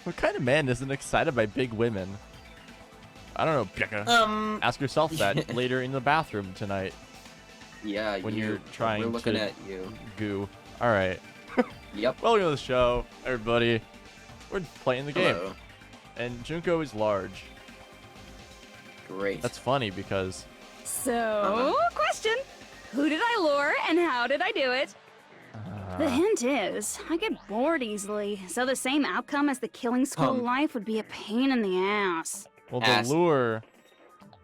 What kind of man isn't excited by big women? I don't know, Pekka. Ask yourself that later in the bathroom tonight. Yeah, when you're trying we're looking to at you. Goo. All right. Yep. Welcome to the show, everybody. We're playing the game, Hello. and Junko is large. Great. That's funny because. So, question. Who did I lure and how did I do it? The hint is, I get bored easily, so the same outcome as the killing school life would be a pain in the ass. Well, the lure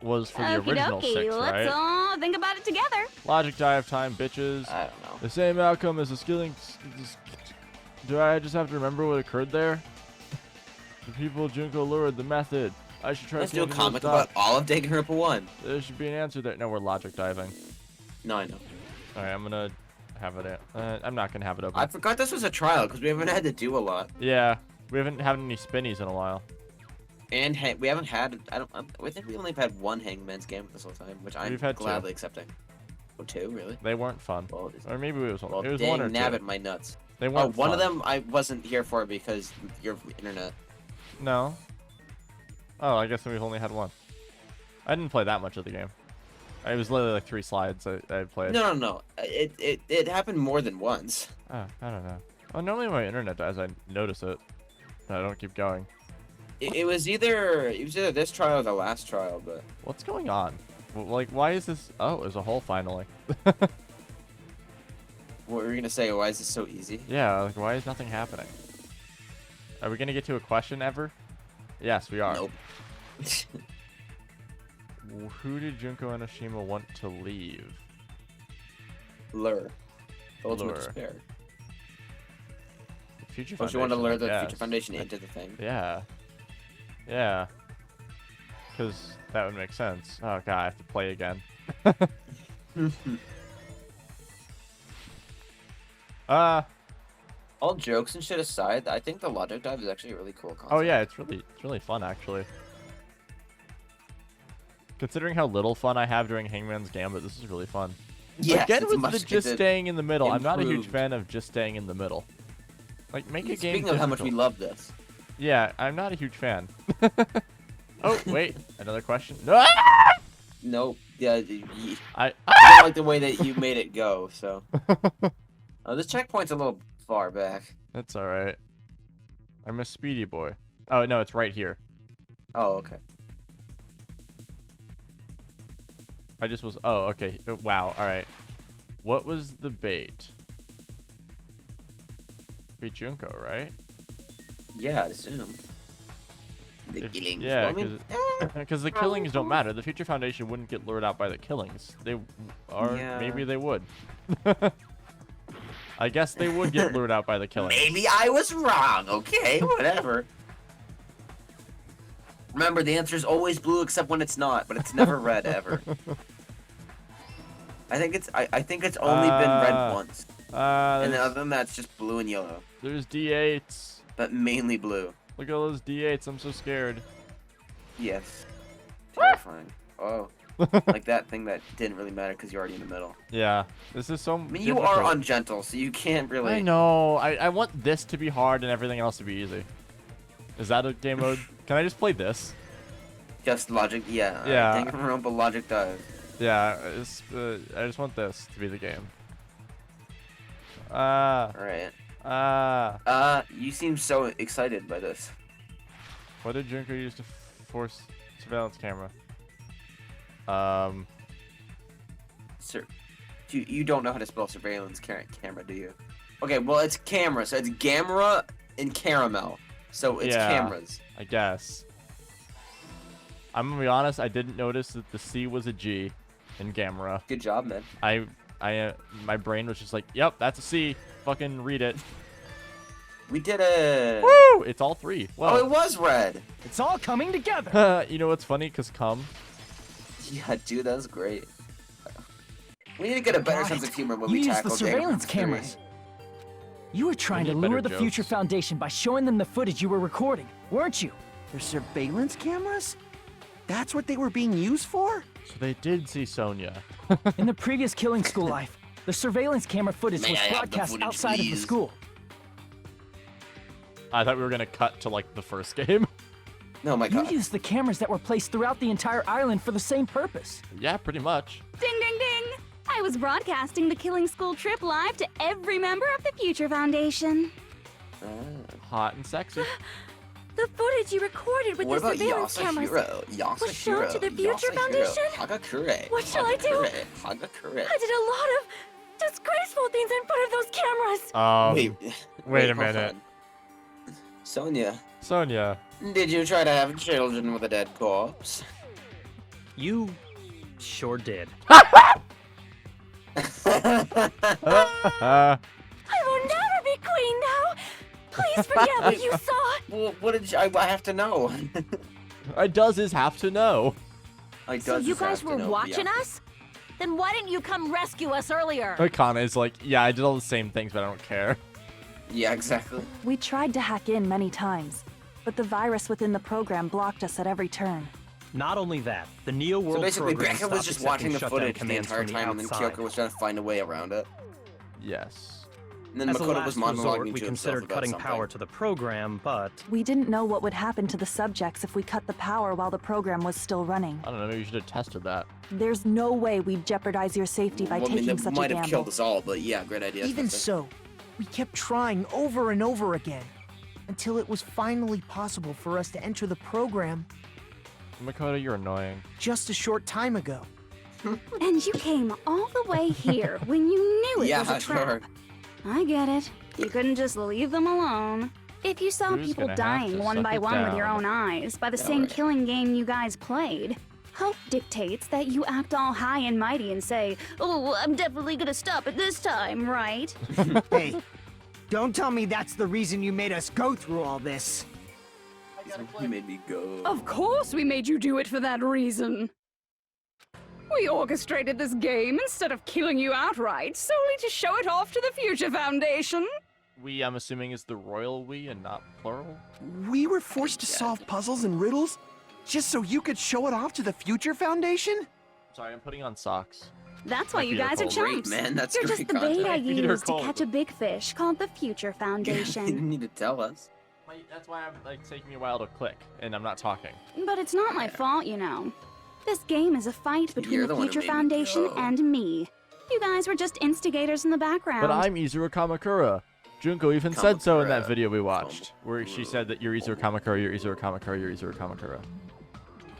was for the original Okie 6, dokie, right? let's all think about it together. Logic dive time, bitches. I don't know. The same outcome as the skilling. Do I just have to remember what occurred there? The people Junko lured, the method. I should try Let's to do a comic about all of Danganronpa 1. There should be an answer there. No, we're logic diving. No, I know. Alright, I'm gonna have it. I'm not gonna have it open. I forgot this was a trial because we haven't had to do a lot. Yeah, we haven't had any spinnies in a while. And we haven't had. I think we only had one Hangman's game this whole time, which I'm gladly accepting. Oh, 2, really? They weren't fun. Well, or maybe it was one. Well, it was dang, one or 2. nabbit my nuts. They weren't one fun. of them I wasn't here for because your internet. No. Oh, I guess we've only had one. I didn't play that much of the game. It was literally like 3 slides I played. No. It happened more than once. Oh, I don't know. Oh, normally my internet dies. I notice it. I don't keep going. It was either this trial or the last trial, but What's going on? Like, why is this? Oh, there's a hole finally. what were you gonna say? Why is this so easy? Yeah, like, why is nothing happening? Are we gonna get to a question ever? Yes, we are. Nope. Who did Junko and Oshima want to leave? Lure. Ultimate Lure. despair. The Future Oh, Foundation. you want to lure the I Future guess. Foundation into the thing. Yeah. Yeah. Because that would make sense. Oh god, I have to play again. All jokes and shit aside, I think the logic dive is actually a really cool concept. Oh yeah, it's really fun actually. Considering how little fun I have during Hangman's Gambit, this is really fun. Yes, Again it's with much the just staying in the middle. I'm not a huge improved. fan of just staying in the middle. Like, make a game Speaking of how much we difficult. love this. Yeah, I'm not a huge fan. Oh, wait. Another question? No! Nope. Yeah, I don't like the way that you made it go, so. Oh, this checkpoint's a little far back. That's alright. I'm a speedy boy. Oh, no, it's right here. Oh, okay. I just was... Oh, okay. Wow, alright. What was the bait? Be Junko, right? Yeah, I'd assume. The killings. Yeah, Well, I mean, because the killings don't matter. The Future Foundation wouldn't get lured out by the killings. They are... Yeah. Maybe they would. I guess they would get lured out by the killings. maybe I was wrong, okay? Whatever. Remember, the answer is always blue except when it's not, but it's never red, ever. I think it's only been red once. And then other than that, it's just blue and yellow. There's D8s. But mainly blue. Look at all those D8s. I'm so scared. Yes. Terrifying. Oh. Like that thing that didn't really matter because you're already in the middle. Yeah. This is so I mean, you are ungentle, so you can't really... I know. I want this to be hard and everything else to be easy. Is that a game mode? Can I just play this? Just logic, yeah. Yeah. Danganronpa logic dive. Yeah. I just want this to be the game. What Alright. You seem so excited by this. did Junko use to force surveillance camera? Sir, you don't know how to spell surveillance camera, do you? Okay, well, it's camera, so it's gamma and caramel. So it's Yeah. cameras. I guess. I'm gonna be honest. I didn't notice that the C was a G in Gamera. Good job, man. My brain was just like, "Yep, that's a C. Fucking read it." We did it. Woo! It's all 3. Oh, Well, it was red. It's all coming together. you know what's funny? Cause cum. Yeah, dude, that was great. We need to get a better sense of humor when you we used tackle the surveillance Danganronpa 3. cameras. You were trying to need better lure the Future jokes. Foundation by showing them the footage you were recording, weren't you? They're surveillance cameras? That's what they were being used for? So they did see Sonya. In the previous killing school life, the surveillance camera footage May was I have the broadcast footage, outside of the please? school. I thought we were gonna cut to like the first game. Oh my You god. used the cameras that were placed throughout the entire island for the same purpose. Yeah, pretty much. Ding, ding, ding! I was broadcasting the Killing School trip live to every member of the Future Foundation. Hot and sexy. The footage you recorded with What the about surveillance cameras Yasahiro? was shown to the Future Foundation? Hagakure. What shall I do? Hagakure. I did a lot of disgraceful things in front of those cameras. Wait a hold minute. on. Sonia, Sonia. did you try to have children with a dead corpse? You sure did. I will never be queen now. Please forget what you saw. Well, what did I have to know? Does have to know. So you guys were watching us? Then why didn't you come rescue us earlier? Kana is like, yeah, I did all the same things, but I don't care. Yeah, exactly. We tried to hack in many times, but the virus within the program blocked us at every turn. Not only that, the Neo World So basically, program Becca was stopped just accepting watching the shutdown footage the commands entire from time, and then outside. Kyoko was trying to find a way around it. Yes. And then As a Makoto last was resort, monologuing we to himself considered about cutting something. power to the program, but We didn't know what would happen to the subjects if we cut the power while the program was still running. I don't know, maybe you should have tested that. There's no way we'd jeopardize your safety by Well, I mean, taking that such a might have gamble. killed us all, but yeah, great idea. Even Spencer. so, we kept trying over and over again until it was finally possible for us to enter the program Makoto, you're annoying. just a short time ago. And you came all the way here when you knew it Yeah, was a trap. sure. I get it. You couldn't just leave them alone. If you saw Who's people gonna have dying to one suck by it one with your down? own eyes by the Yeah, same right. killing game you guys played, hope dictates that you act all high and mighty and say, "Oh, I'm definitely gonna stop it this time, right?" Hey, don't tell me that's the reason you made us go through all this. You made me go. Of course we made you do it for that reason. We orchestrated this game instead of killing you outright, solely to show it off to the Future Foundation. We, I'm assuming, is the royal we and not plural? We were forced to solve puzzles and riddles just so you could show it off to the Future Foundation? Sorry, I'm putting on socks. That's why My you feet are guys are cold. Great, chumps. man. That's You're great just the bait content. I My feet are used to cold. catch a big fish called the Future You Foundation. didn't need to tell us. That's why I'm like taking me a while to click, and I'm not talking. But it's not my fault, you know. This game is a fight between You're the the one who Future made me Foundation go. and me. You guys were just instigators in the background. But I'm Izuru Kamakura. Junko even said so in that Kamakura. video we watched, where she said that you're Izuru Kamakura, you're Izuru Kamakura, you're Izuru Kamakura.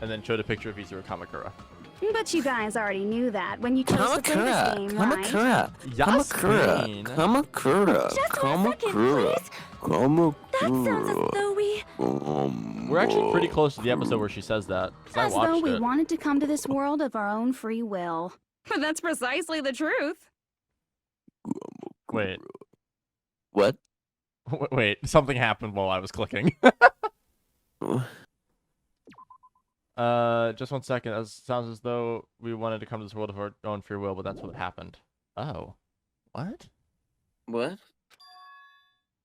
And then showed a picture of Izuru Kamakura. But you guys already knew that when you chose to play this game, right? Yasmin! Kamakura. Just 1 second, please. That sounds as though we... We're actually pretty close to the episode where she says that, 'cause I As though watched we it. wanted to come to this world of our own free will. But that's precisely the truth. Wait, What? wait, something happened while I was clicking. Just 1 second. That sounds as though we wanted to come to this world of our own free will, but that's what happened. Oh. What? What?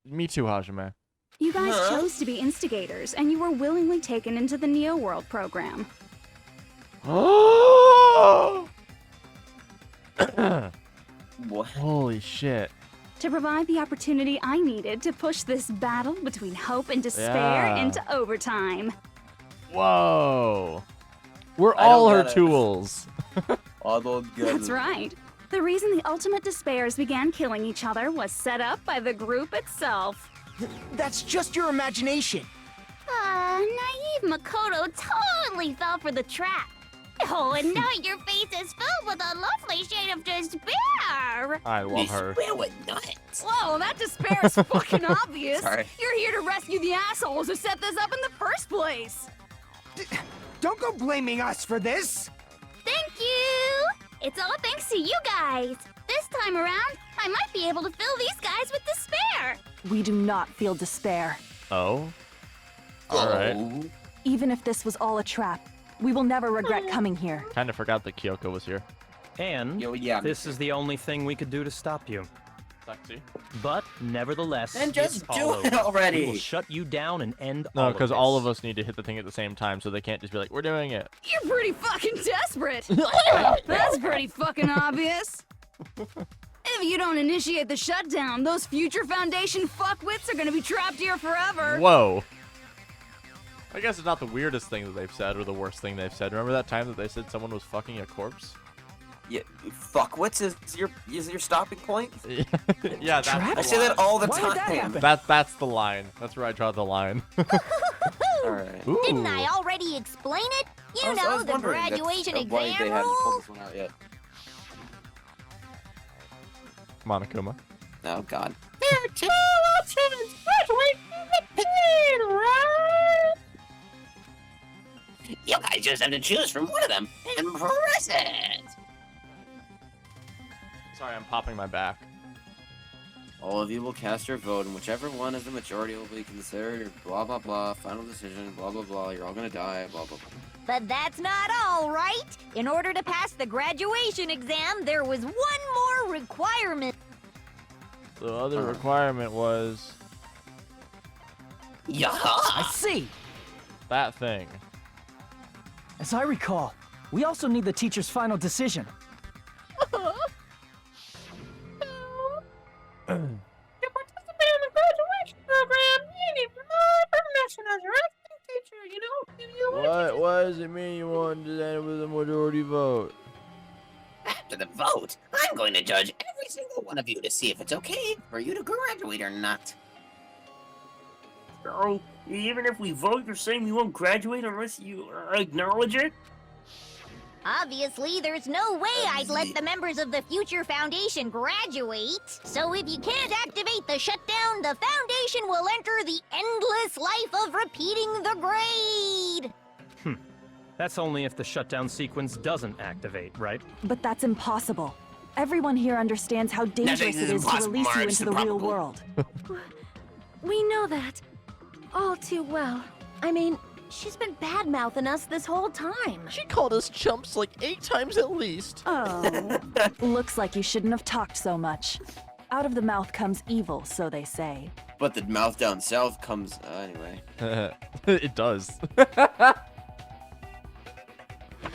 Me too, Hajime. You guys Huh? chose to be instigators, and you were willingly taken into the Neo World program. Oh! What? Holy shit. To provide the opportunity I needed to push this battle between hope and despair Yeah. into overtime. Whoa. We're I don't all her get it. tools. I don't get That's it. right. The reason the Ultimate Despairs began killing each other was set up by the group itself. That's just your imagination. Naive Makoto totally fell for the trap. Oh, and now your face is filled with a lovely shade of despair. I love her. We're nuts. Whoa, that despair is fucking obvious. Sorry. You're here to rescue the assholes who set this up in the first place. Don't go blaming us for this. Thank you. It's all thanks to you guys. This time around, I might be able to fill these guys with despair. We do not feel despair. Oh? Alright. Oh. Even if this was all a trap, we will never regret coming here. Kind of forgot that Kyoko was here. and Yo, yeah, me this too. is the only thing we could do to stop you. Sexy. But nevertheless, Then just it's do all it over. already. We will shut you down and end No, because because all of us need to hit the thing at the same time, so they can't just be like, we're doing it. You're pretty fucking desperate. That's pretty fucking obvious. If you don't initiate the shutdown, those future Foundation fuckwits are gonna be trapped here forever. Whoa. I guess it's not the weirdest thing that they've said or the worst thing they've said. Remember that time that they said someone was fucking a corpse? Yeah, fuckwits is your stopping point? Yeah, that's I the say that line. all the Why would that time. happen? That's the line. That's where I draw the line. Alright. Didn't I already explain it? You I know, was the wondering graduation why exam they hadn't pulled rules. this one out yet. Come on, Akuma. Oh god. There are 2 options. Graduate and get paid, right? You guys just have to choose from one of them and press it. Sorry, I'm popping my back. All of you will cast your vote, and whichever one is the majority will be considered your blah blah blah, final decision, blah blah blah, you're all gonna die, blah blah blah. But that's not all, right? In order to pass the graduation exam, there was one more requirement. The other requirement was Yeah. I see. that thing. As I recall, we also need the teacher's final decision. To participate in the graduation program, you need my permission as your acting teacher, you know? What does it mean you want to end with a majority vote? After the vote, I'm going to judge every single one of you to see if it's okay for you to graduate or not. So, even if we vote, you're saying we won't graduate unless you acknowledge it? Obviously, there's no way I'd let the members of the Future Foundation graduate. So if you can't activate the shutdown, the Foundation will enter the endless life of repeating the grade. That's only if the shutdown sequence doesn't activate, right? But that's impossible. Everyone here understands how dangerous it is to release you into the real world. We know that all too well. I mean, she's been bad-mouthing us this whole time. She called us chumps like 8 times at least. Oh. Looks like you shouldn't have talked so much. Out of the mouth comes evil, so they say. But the mouth down south comes anyway. It does.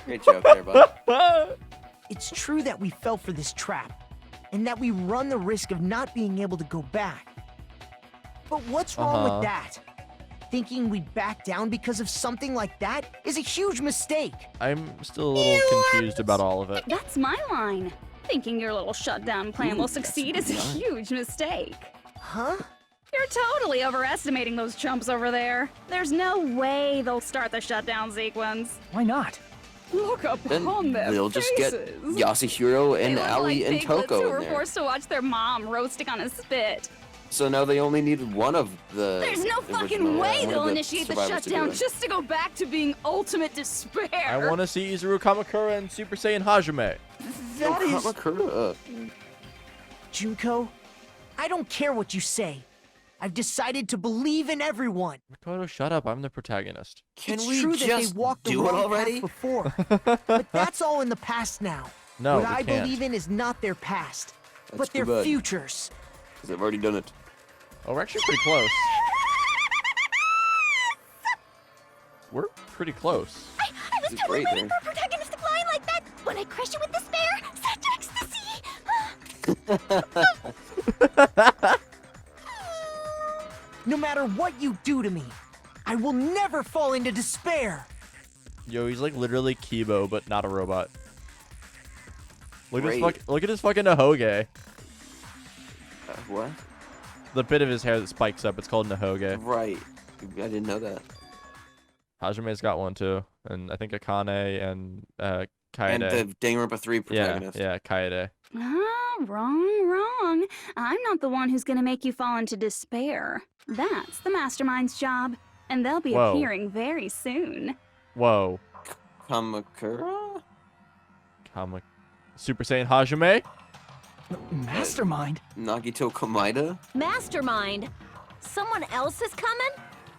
Great joke there, bud. It's true that we fell for this trap, and that we run the risk of not being able to go back. But what's wrong with that? Thinking we'd back down because of something like that is a huge mistake. I'm still a little confused about all of it. That's my line. Thinking your little shutdown plan will succeed is a huge mistake. Huh? You're totally overestimating those chumps over there. There's no way they'll start the shutdown sequence. Why not? Look Then upon their we'll just get faces. Yasuhiro They and look Ali like and piglets Toko who in were there. forced to watch their mom roasting on a spit. So now they only need one of the. There's no fucking original- way one of they'll the initiate the survivors to do shutdown it. just to go back to being ultimate despair. I want to see Izuru Kamakura and Super Saiyan Hajime. That is... Kamakura. Junko, I don't care what you say. I've decided to believe in everyone. Makoto, shut up. I'm the protagonist. Can It's we true that just they walked the do it wrong already? path before, but that's all in the past now. No, what we I can't. believe in is not their past, That's but their too bad. futures. Because they've already done it. Oh, we're actually pretty close. We're pretty close. I was This is totally great ready there. for a protagonist to fly like that when I crushed it with despair, such ecstasy. No matter what you do to me, I will never fall into despair. Yo, he's like literally Kibo, but not a robot. Look at his Great. look at his fucking Nahoge. What? The bit of his hair that spikes up. It's called Nahoge. Right. I didn't know that. Hajime's got one too, and I think Akane and Kaede. And the Danganronpa 3 protagonist. Yeah, Kaede. Ah, wrong. I'm not the one who's gonna make you fall into despair. That's the mastermind's job, and they'll be Whoa. appearing very soon. Whoa. Kamakura? Super Saiyan Hajime? Mastermind? Nagito Komaeda? Mastermind. Someone else is coming?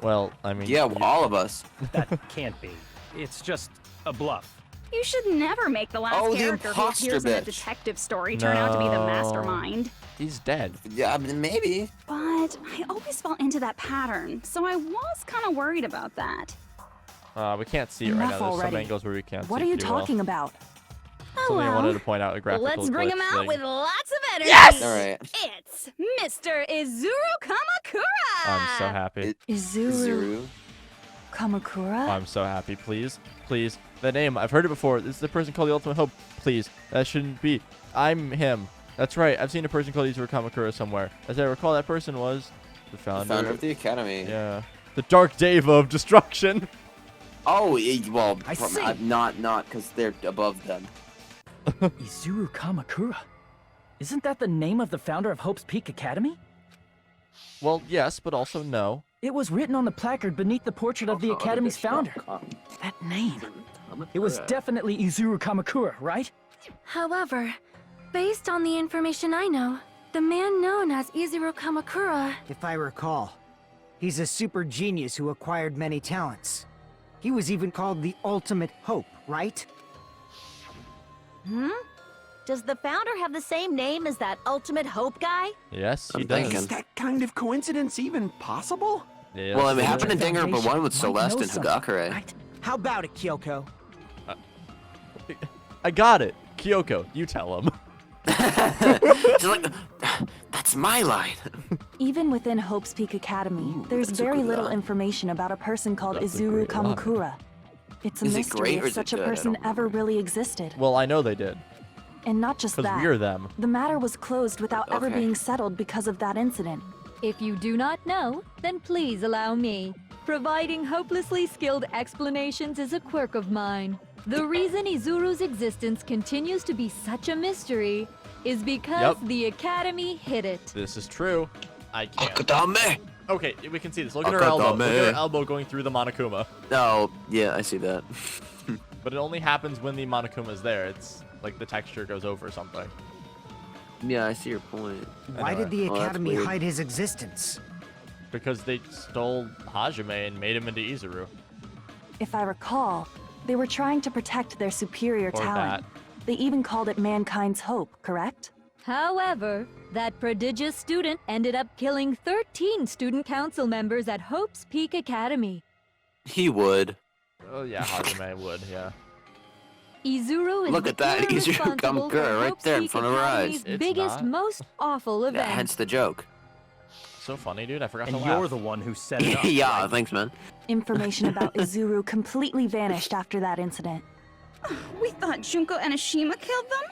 Well, I mean... Yeah, all of us. That can't be. It's just a bluff. You should never make the last Oh, the character who imposter appears in a bitch. detective story turn out to be the No. mastermind. He's dead. Yeah, I mean, maybe. But I always fall into that pattern, so I was kind of worried about that. We can't see it right now. Enough There's some already. angles where we can't What see are you pretty well. talking about? Something I wanted to point out. A graphical Let's bring him glitch out thing. with lots of energy. Yes! All right. It's Mr. Izuru Kamakura. I'm so happy. Izuru Kamakura? I'm so happy. Please, please. The name, I've heard it before. This is the person called the Ultimate Hope. Please, that shouldn't be. I'm him. That's right. I've seen a person called Izuru Kamakura somewhere. As I recall, that person was the founder of the academy. Yeah. The Dark Deva of Destruction. Oh, well, I see. not because they're above them. Izuru Kamakura? Isn't that the name of the founder of Hope's Peak Academy? Well, yes, but also no. It was written on the placard beneath the portrait of the Academy's founder. That name. It was definitely Izuru Kamakura, right? However, based on the information I know, the man known as Izuru Kamakura... If I recall, he's a super genius who acquired many talents. He was even called the Ultimate Hope, right? Does the founder have the same name as that Ultimate Hope guy? Yes, he I'm does. thinking. Is that kind of coincidence even possible? Yes, Well, it he happened in does. Danganronpa 1 with Celeste and something, Hagakure. right? How about it, Kyoko? I got it. Kyoko, you tell him. She's like, that's my line. Even within Hope's Peak Academy, there's that's a very good little line. information about a person called That's a Izuru great line. Kamakura. It's a Is it mystery great or if is it such a good? I person don't ever really existed. Well, I know they did. And not just Because that. we're them. The matter was closed without ever Okay. being settled because of that incident. If you do not know, then please allow me. Providing hopelessly skilled explanations is a quirk of mine. The reason Izuru's existence continues to be such a mystery is because Yep. the Academy hid it. This is true. I can't. Akadame! Okay, we can see this. Look at her elbow. Look at her Akadame. elbow going through the Monokuma. Oh, yeah, I see that. But it only happens when the Monokuma is there. It's like the texture goes over something. Yeah, I see your point. Why did the Oh, that's Academy weird. hide his existence? Because they stole Hajime and made him into Izuru. If I recall, they were trying to protect their superior Or talent. They even called it mankind's hope, correct? However, that prodigious student ended up killing 13 student council members at Hope's Peak Academy. He would. Oh yeah, Hajime would, yeah. Izuru is Look the at that, killer Izuru responsible for Kamakura right Hope's there in Peak front of our eyes. Academy's It's biggest, not. most awful Yeah, event. hence the joke. So funny, dude. I forgot And to you're laugh. the one who set it up. Yeah, right? thanks, man. Information about Izuru completely vanished after that incident. We thought Junko and Ashima killed them?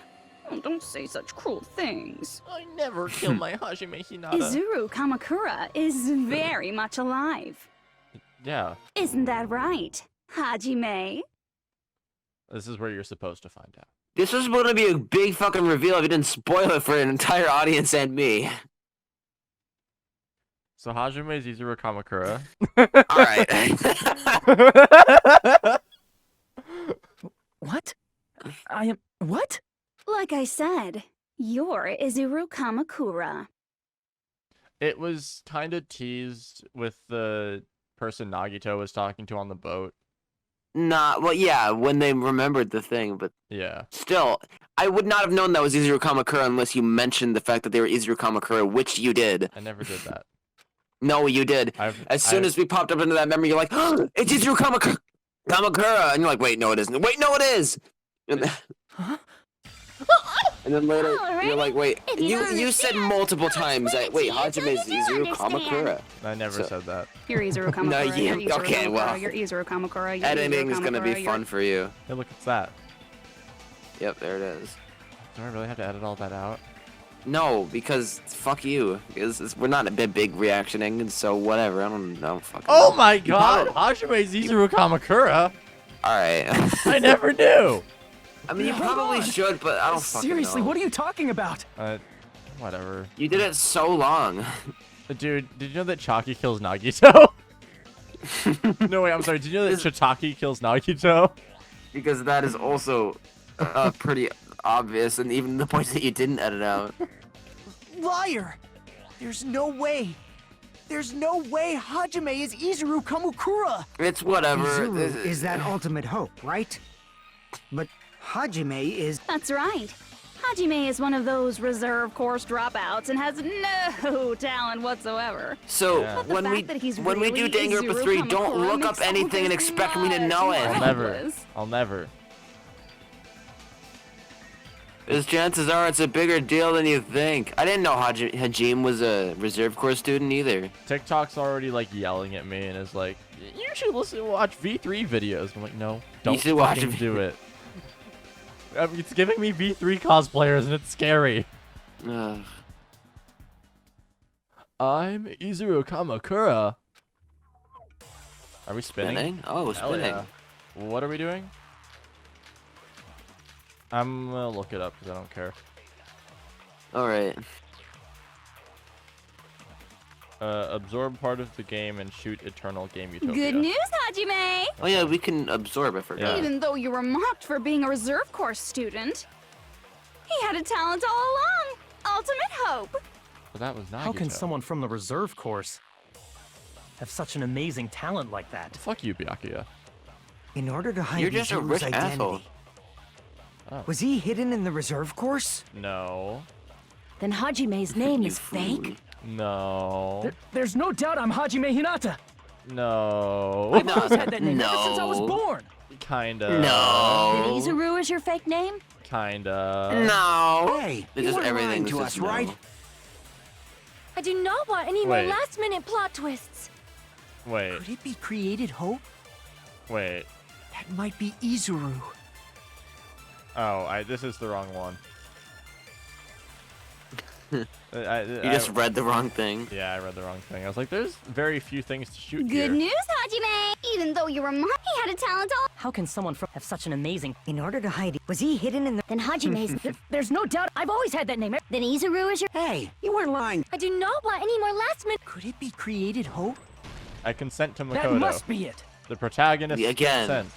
Oh, don't say such cruel things. I never killed my Hajime Hinata. Izuru Kamakura is very much alive. Yeah, Isn't that right, Hajime? this is where you're supposed to find out. This was going to be a big fucking reveal if you didn't spoil it for an entire audience and me. So Hajime is Izuru Kamakura. Alright. What? I am... What? Like I said, you're Izuru Kamakura. It was kind of teased with the person Nagito was talking to on the boat. Nah, well, yeah, when they remembered the thing, but Yeah. still, I would not have known that was Izuru Kamakura unless you mentioned the fact that they were Izuru Kamakura, which you did. I never did that. No, you did. As soon as we popped up into that memory, you're like, oh, it's Izuru Kamakura! And you're like, wait, no, it isn't. Wait, no, it is! And, and then later, you're like, wait, If you don't you said understand, multiple I'll times explain that, it wait, to you till Hajime is you do Izuru understand. Kamakura. I never said that. You're Izuru Kamakura. No, you're you- Izuru okay, Kamakura, well. You're Izuru Kamakura. You're Editing Izuru is gonna be Kamakura, fun for you. Hey, look, it's that. Yep, there it is. Do I really have to edit all that out? No, because fuck you. Because we're not a big reactioning, and so whatever. I don't fucking. Oh my You god! probably- Hajime is Izuru Kamakura? Alright. I never knew! I mean, you Hold probably on. should, but I don't fucking Seriously, know. what are you talking about? Whatever. You did it so long. Dude, did you know that Chaki kills Nagito? No, wait, I'm sorry. Did you know that Chitaki kills Nagito? Because that is also pretty obvious, and even the points that you didn't edit out. Liar! There's no way. There's no way Hajime is Izuru Kamakura! It's whatever. Izuru is that ultimate hope, right? But Hajime is... That's right. Hajime is one of those reserve course dropouts and has no talent whatsoever. So Yeah. But the when fact that we he's when we do really Danganronpa Izuru 3, don't Kamakura look up makes all anything and this expect me to much know more it. I'll never. hopeless. I'll never. Because chances are it's a bigger deal than you think. I didn't know Hajime was a reserve corps student either. TikTok's already like yelling at me and is like, you should watch V3 videos. I'm like, no, don't fucking do it. It's giving me V3 cosplayers and it's scary. I'm Izuru Kamakura. Are we spinning? Oh, spinning. Yeah. What are we doing? I'm gonna look it up because I don't care. Alright. Absorb part of the game and shoot Eternal Game Utopia. Good news, Hajime! Oh yeah, we can absorb, I forgot. Even though you were mocked for being a reserve corps student, he had a talent all along. Ultimate hope. But that was Nagito. How can someone from the reserve course have such an amazing talent like that? Fuck you, Byakuya. In order to hide You're just a rich identity, asshole. Oh. was he hidden in the reserve course? No. Then Hajime's name is fake? No. There's no doubt I'm Hajime Hinata. No. I've always had that name ever since I was born. Kinda. Then No. Izuru is your fake name? Kinda. No. Hey, It's you just weren't everything lying was to just us, right? no. I do not want any more Wait. last-minute plot twists. Wait. Could it be created hope? Wait. That might be Izuru. Oh, this is the wrong one. You just read the wrong thing. Yeah, I read the wrong thing. I was like, there's very few things to shoot Good here. news, Hajime! Even though you were mocked, he had a talent all. How can someone have such an amazing... In order to hide it, was he hidden in the... Then Hajime's... There's no doubt I've always had that name. Then Izuru is your... Hey, you weren't lying. I do not want any more last-minute... Could it be created hope? I consent to Makoto. That must be it. The protagonist Again. consent.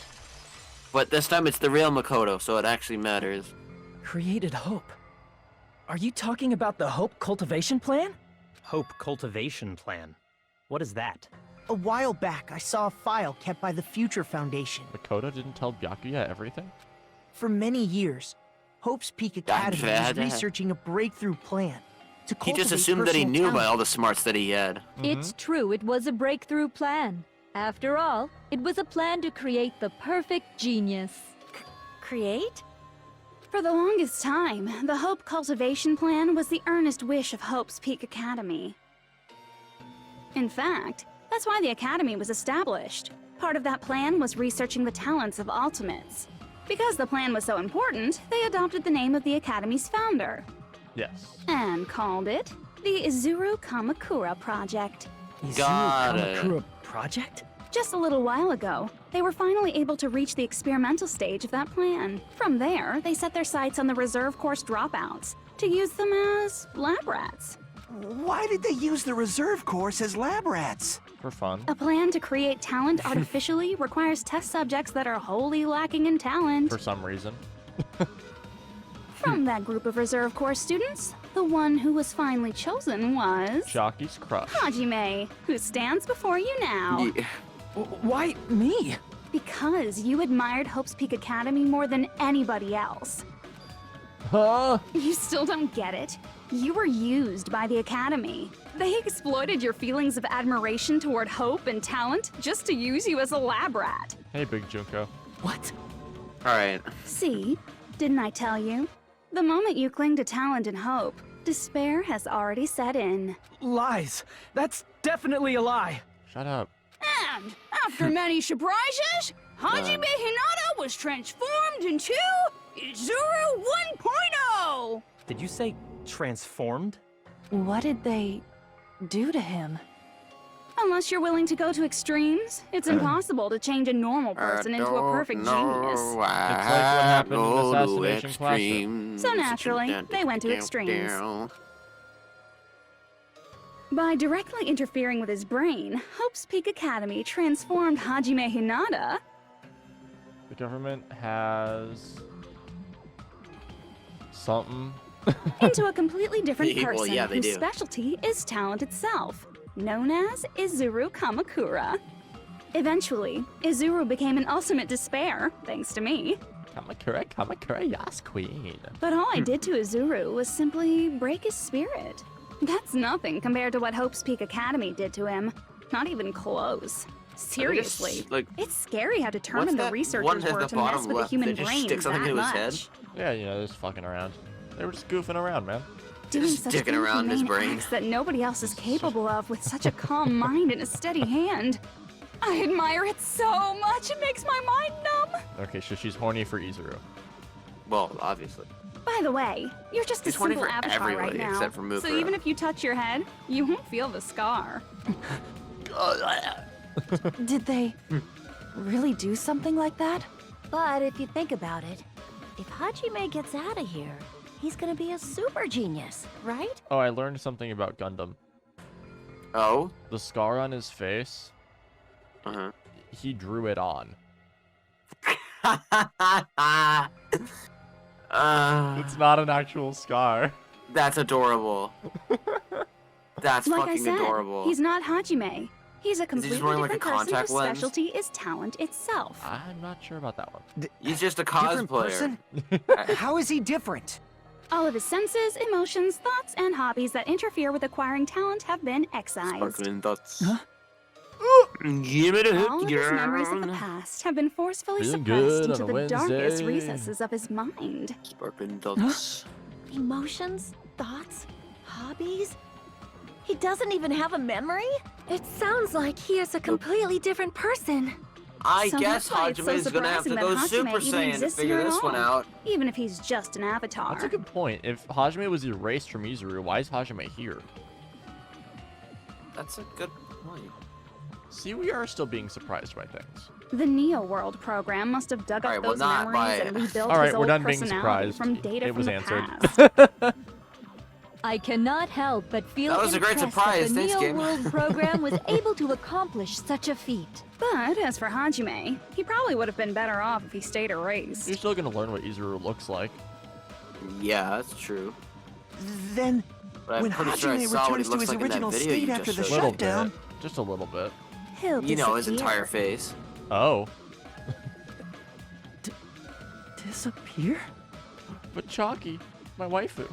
But this time it's the real Makoto, so it actually matters. Created hope. Are you talking about the Hope Cultivation Plan? Hope Cultivation Plan. What is that? A while back, I saw a file kept by the Future Foundation. Makoto didn't tell Byakuya everything? For many years, Hope's Peak Academy was researching a breakthrough plan to He just cultivate assumed that he personal knew by talent. all the smarts that he had. It's true, it was a breakthrough plan. After all, it was a plan to create the perfect genius. Create? For the longest time, the Hope Cultivation Plan was the earnest wish of Hope's Peak Academy. In fact, that's why the Academy was established. Part of that plan was researching the talents of Ultimates. Because the plan was so important, they adopted the name of the Academy's founder. Yes. And called it the Izuru Kamakura Project. Got it. Kamakura Project? Just a little while ago, they were finally able to reach the experimental stage of that plan. From there, they set their sights on the reserve course dropouts to use them as lab rats. Why did they use the reserve course as lab rats? For fun. A plan to create talent artificially requires test subjects that are wholly lacking in talent. For some reason. From that group of reserve course students, the one who was finally chosen was Shocky's crush. Hajime, who stands before you now. Yeah. Why me? Because you admired Hope's Peak Academy more than anybody else. Huh? You still don't get it? You were used by the Academy. They exploited your feelings of admiration toward hope and talent just to use you as a lab rat. Hey, Big Junko. What? Alright. See? Didn't I tell you? The moment you cling to talent and hope, despair has already set in. Lies. That's definitely a lie. Shut up. And after many surprises, Hajime Hinata was transformed into Izuru 1.0! Did you say transformed? What did they do to him? Unless you're willing to go to extremes, it's impossible to change a normal person into a perfect genius. It's like what happened in Assassination Classroom. So naturally, they went to extremes. By directly interfering with his brain, Hope's Peak Academy transformed Hajime Hinata. The government has something into a completely different person Well, yeah, they whose do. specialty is talent itself, known as Izuru Kamakura. Eventually, Izuru became an ultimate despair, thanks to me. Kamakura, yes, queen. But all I did to Izuru was simply break his spirit. That's nothing compared to what Hope's Peak Academy did to him. Not even close. Seriously, like, it's scary how determined the one researchers at were the to mess bottom with a left? human They just brain stick something that into his head? much. Yeah, you know, just fucking around. They were just goofing around, man. Doing Just such dicking around his inhumane brain. acts that nobody else is capable of with such a calm mind and a steady hand. I admire it so much, it makes my mind numb. Okay, so she's horny for Izuru. Well, obviously. By the way, you're just He's a horny simple for avatar right everybody now. except for So Mufura. even if you touch your head, you won't feel the scar. Did they really do something like that? But if you think about it, if Hajime gets out of here, he's gonna be a super genius, right? Oh, I learned something about Gundam. Oh? The scar on his face, Uh-huh. he drew it on. It's not an actual scar. That's adorable. That's Like I fucking said, adorable. he's not Hajime. He's a he just completely wearing, like, a different person contact whose lens? specialty is talent itself. I'm not sure about that one. He's just a Different cosplayer. person? How is he different? All of his senses, emotions, thoughts, and hobbies that interfere with acquiring talent have been excised. Sparkling thoughts. Huh? Give it a All hook, of his memories of the girl. past have been forcefully Feeling suppressed good into on a the darkest Wednesday. recesses of his mind. Sparkling thoughts. Emotions, thoughts, hobbies? He doesn't even have a memory? It sounds like he is a completely different person. I So guess that's why it's so Hajime's gonna have to surprising go that Super Hajime even Saiyan to exists figure here at this one all, out. even if he's just an avatar. That's a good point. If Hajime was erased from Izuru, why is Hajime here? That's a good point. See, we are still being surprised by things. The Neo World program must have dug up Alright, well, those not memories by- and rebuilt All right, his we're old done being personality surprised. from data It from was the answered. past. I cannot help but feel That was a great impressed surprise. that the Thanks, Neo game. World program was able to accomplish such a feat. But as for Hajime, he probably would have been better off if he stayed erased. You're still gonna learn what Izuru looks like. Yeah, that's true. Then, But I'm when pretty sure I Hajime saw what he returns to looks his like in that original video you state just after the showed. Little shutdown, bit. Just a little bit. He'll You know his disappear. entire face. Oh. Disappear? But Chalky, my waifu.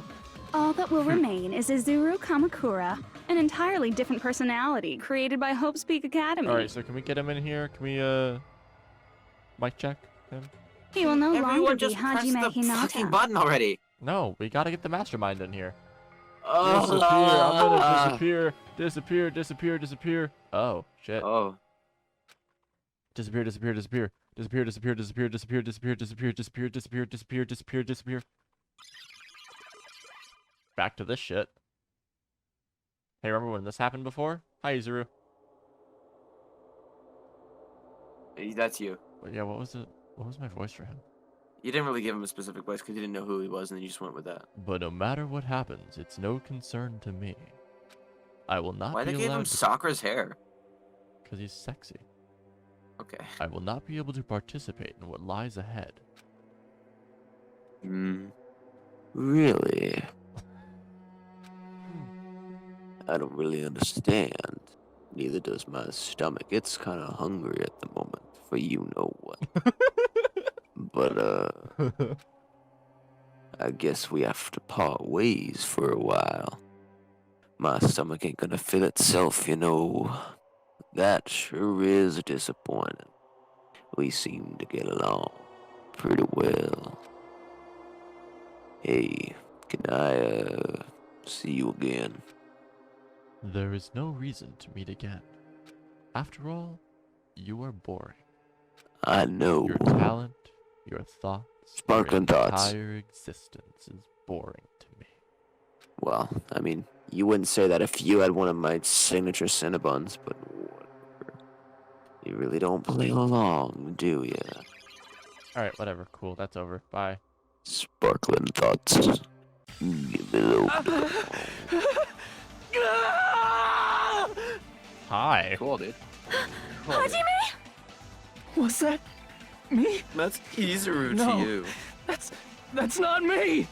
All that will remain is Izuru Kamakura, an entirely different personality created by Hope's Peak Academy. Alright, so can we get him in here? Can we, mic check him? He will no Everyone longer be just press Hajime the fucking Hinata. button already. No, we gotta get the mastermind in here. Oh, Disappear, I'm gonna disappear. Disappear, disappear, disappear. Oh, shit. Oh. Disappear, disappear, disappear. Disappear, disappear, disappear, disappear, disappear, disappear, disappear, disappear, disappear, disappear, disappear. Back to this shit. Hey, remember when this happened before? Hi, Izuru. That's you. But yeah, what was it? What was my voice for him? You didn't really give him a specific voice because you didn't know who he was, and then you just went with that. But no matter what happens, it's no concern to me. I will not Why be they gave him allowed to... Sakura's hair? Because he's sexy. Okay. I will not be able to participate in what lies ahead. Really? I don't really understand. Neither does my stomach. It's kind of hungry at the moment, for you know what. But, I guess we have to part ways for a while. My stomach ain't gonna fill itself, you know. That sure is disappointing. We seem to get along pretty well. Hey, can I, see you again? There is no reason to meet again. After all, you are boring. I know. Your talent, your thoughts, Sparkling your thoughts. entire existence is boring to me. Well, I mean, you wouldn't say that if you had one of my signature Cinnabons, but whatever. You really don't play along, do ya? Alright, whatever. Cool, that's over. Bye. Sparkling thoughts. Give it over. Hi. Cool, dude. Hajime? Was that me? That's Izuru No. to you. That's not me!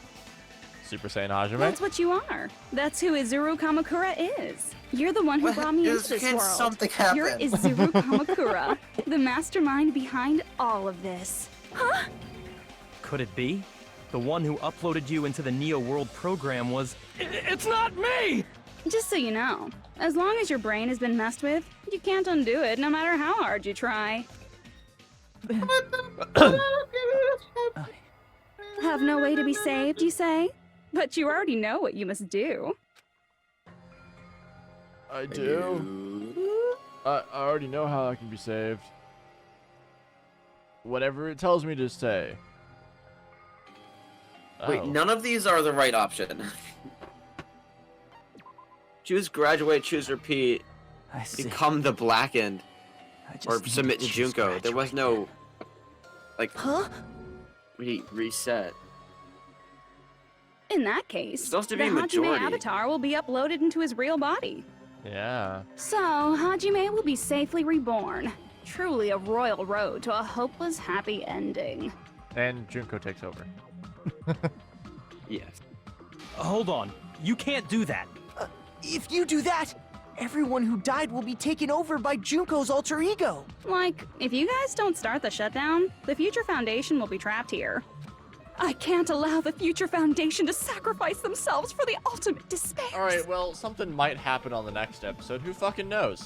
Super Saiyan Hajime? That's what you are. That's who Izuru Kamakura is. You're the one who brought me into this world. Something happen? You're Izuru Kamakura, the mastermind behind all of this. Huh? Could it be? The one who uploaded you into the Neo World program was... It's not me! Just so you know, as long as your brain has been messed with, you can't undo it no matter how hard you try. Have no way to be saved, you say? But you already know what you must do. I do. I already know how I can be saved. Whatever it tells me to say. Wait, none of these are the right option. Choose graduate, choose repeat, become the blackened, or submit to Junko. There was no, like, reset. In that case, It's supposed to the be Hajime majority. avatar will be uploaded into his real body. Yeah. So, Hajime will be safely reborn. Truly a royal road to a hopeless happy ending. And Junko takes over. Yes. Hold on. You can't do that. If you do that, everyone who died will be taken over by Junko's alter ego. Like, if you guys don't start the shutdown, the Future Foundation will be trapped here. I can't allow the Future Foundation to sacrifice themselves for the ultimate despair. Alright, well, something might happen on the next episode. Who fucking knows?